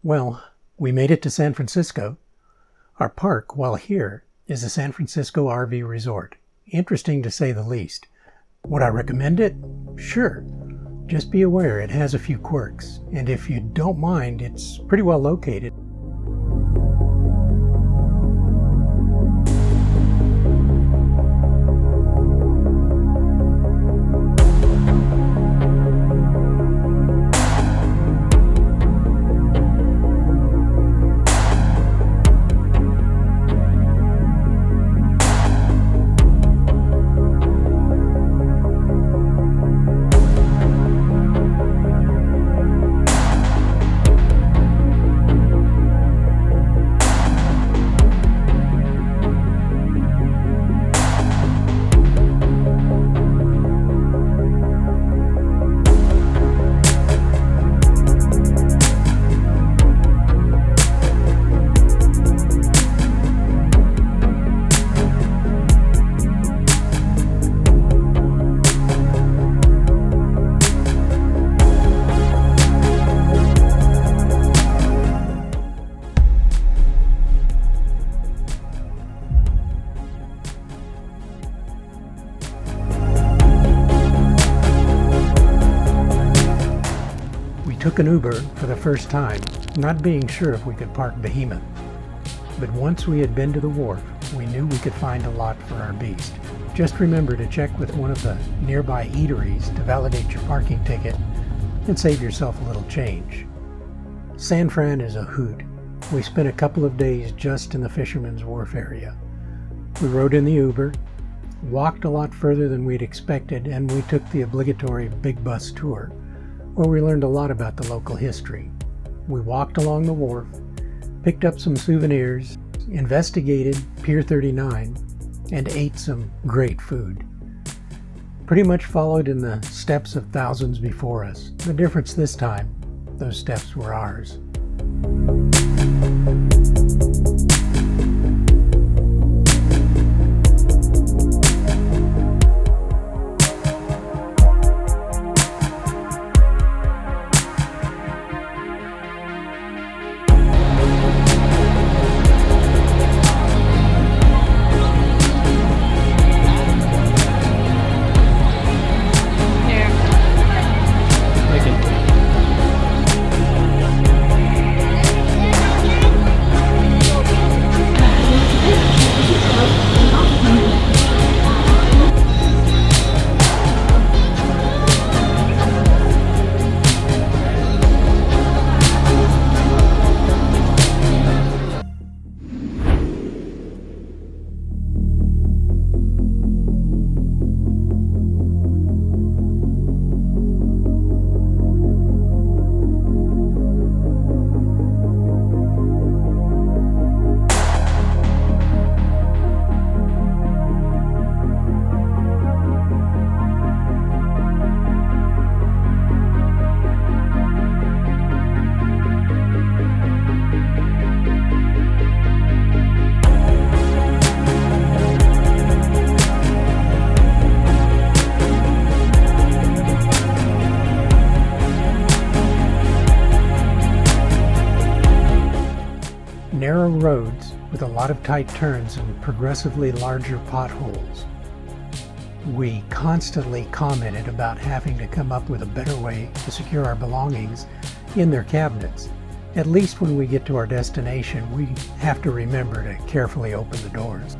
Well, we made it to San Francisco. Our park, while here, is a San Francisco RV resort. Interesting to say the least. Would I recommend it? Sure. Just be aware it has a few quirks, and if you don't mind, it's pretty well located. Took an Uber for the first time, not being sure if we could park Behemoth. But once we had been to the Wharf, we knew we could find a lot for our beast. Just remember to check with one of the nearby eateries to validate your parking ticket and save yourself a little change. San Fran is a hoot. We spent a couple of days just in the Fisherman's Wharf area. We rode in the Uber, walked a lot further than we'd expected, and we took the obligatory big bus tour, where we learned a lot about the local history. We walked along the wharf, picked up some souvenirs, investigated Pier 39, and ate some great food. Pretty much followed in the steps of thousands before us. The difference this time, those steps were ours. Narrow roads with a lot of tight turns and progressively larger potholes. We constantly commented about having to come up with a better way to secure our belongings in their cabinets. At least when we get to our destination, we have to remember to carefully open the doors.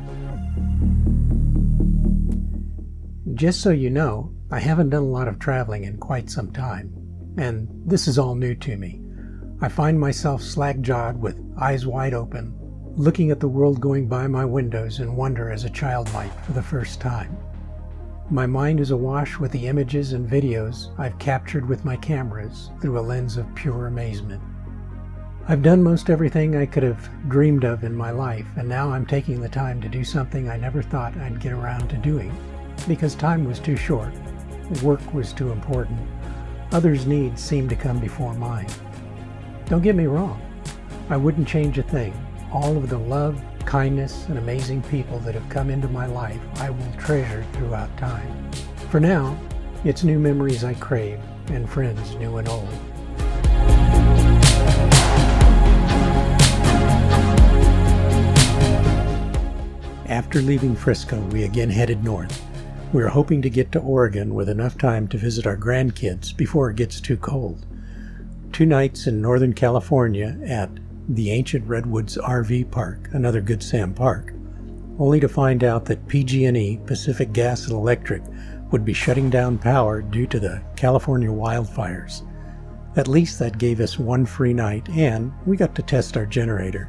Just so you know, I haven't done a lot of traveling in quite some time, and this is all new to me. I find myself slack-jawed with eyes wide open, looking at the world going by my windows in wonder as a child might for the first time. My mind is awash with the images and videos I've captured with my cameras through a lens of pure amazement. I've done most everything I could have dreamed of in my life, and now I'm taking the time to do something I never thought I'd get around to doing, because time was too short, work was too important, others' needs seemed to come before mine. Don't get me wrong, I wouldn't change a thing. All of the love, kindness, and amazing people that have come into my life I will treasure throughout time. For now, it's new memories I crave, and friends new and old. After leaving Frisco, we again headed north. We were hoping to get to Oregon with enough time to visit our grandkids before it gets too cold. 2 nights in Northern California at the Ancient Redwoods RV Park, another Good Sam park, only to find out that PG&E, Pacific Gas and Electric, would be shutting down power due to the California wildfires. At least that gave us 1 free night, and we got to test our generator.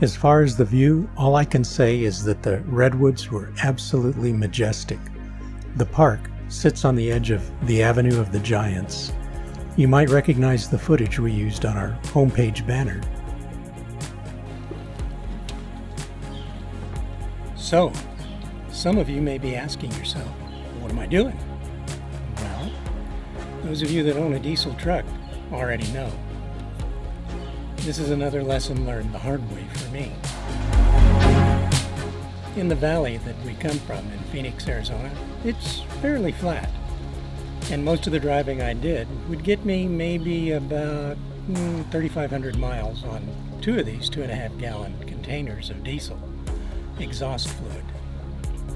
As far as the view, all I can say is that the redwoods were absolutely majestic. The park sits on the edge of the Avenue of the Giants. You might recognize the footage we used on our homepage banner. So, some of you may be asking yourself, what am I doing? Well, those of you that own a diesel truck already know. This is another lesson learned the hard way for me. In the valley that we come from in Phoenix, Arizona, it's fairly flat. And most of the driving I did would get me maybe about 3,500 miles on 2 of these 2.5-gallon containers of diesel exhaust fluid.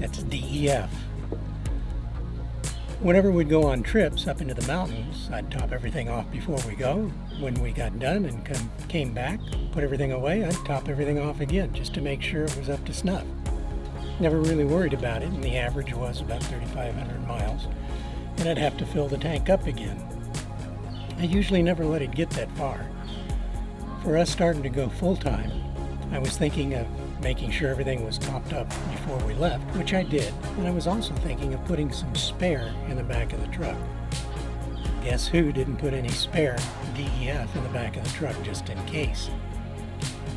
That's DEF. Whenever we'd go on trips up into the mountains, I'd top everything off before we go. When we got done and came back, put everything away, I'd top everything off again just to make sure it was up to snuff. Never really worried about it, and the average was about 3,500 miles, and I'd have to fill the tank up again. I usually never let it get that far. For us starting to go full-time, I was thinking of making sure everything was topped up before we left, which I did, and I was also thinking of putting some spare in the back of the truck. Guess who didn't put any spare DEF in the back of the truck just in case?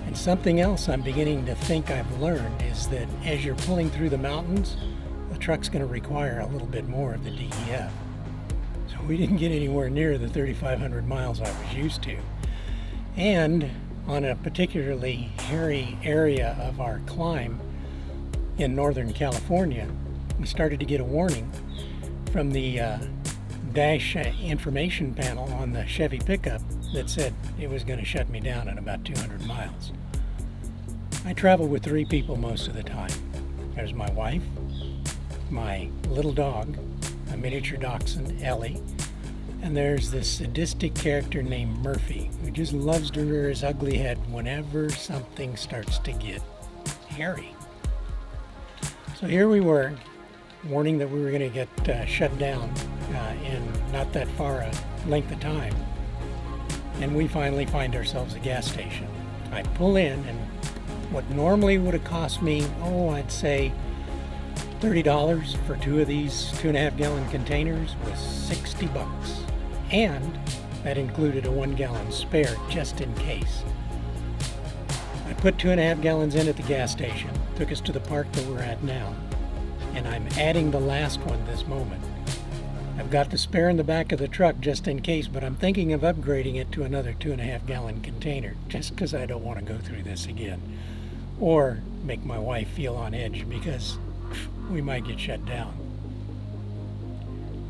And something else I'm beginning to think I've learned is that as you're pulling through the mountains, the truck's going to require a little bit more of the DEF. So we didn't get anywhere near the 3,500 miles I was used to. And on a particularly hairy area of our climb in Northern California, we started to get a warning from the dash information panel on the Chevy pickup that said it was going to shut me down at about 200 miles. I travel with 3 people most of the time. There's my wife, my little dog, a miniature dachshund, Ellie, and there's this sadistic character named Murphy, who just loves to rear his ugly head whenever something starts to get hairy. So here we were, warning that we were going to get shut down in not that far a length of time. And we finally find ourselves a gas station. I pull in, and what normally would have cost me, I'd say $30 for 2 of these 2.5-gallon containers was $60. And that included a 1-gallon spare just in case. I put 2.5 gallons in at the gas station, took us to the park that we're at now, and I'm adding the last one this moment. I've got the spare in the back of the truck just in case, but I'm thinking of upgrading it to another 2.5-gallon container just because I don't want to go through this again. Or make my wife feel on edge because we might get shut down.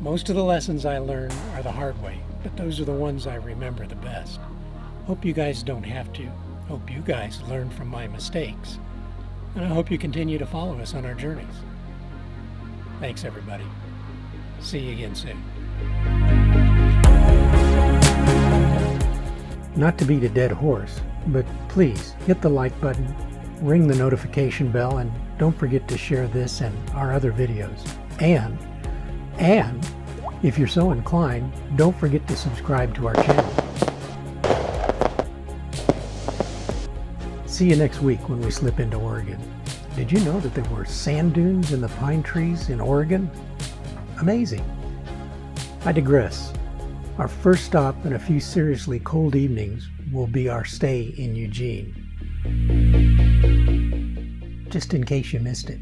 Most of the lessons I learn are the hard way, but those are the ones I remember the best. Hope you guys don't have to. Hope you guys learn from my mistakes. And I hope you continue to follow us on our journeys. Thanks, everybody. See you again soon. Not to beat a dead horse, but please hit the like button, ring the notification bell, and don't forget to share this and our other videos. And if you're so inclined, don't forget to subscribe to our channel. See you next week when we slip into Oregon. Did you know that there were sand dunes in the pine trees in Oregon? Amazing. I digress. Our first stop and a few seriously cold evenings will be our stay in Eugene. Just in case you missed it.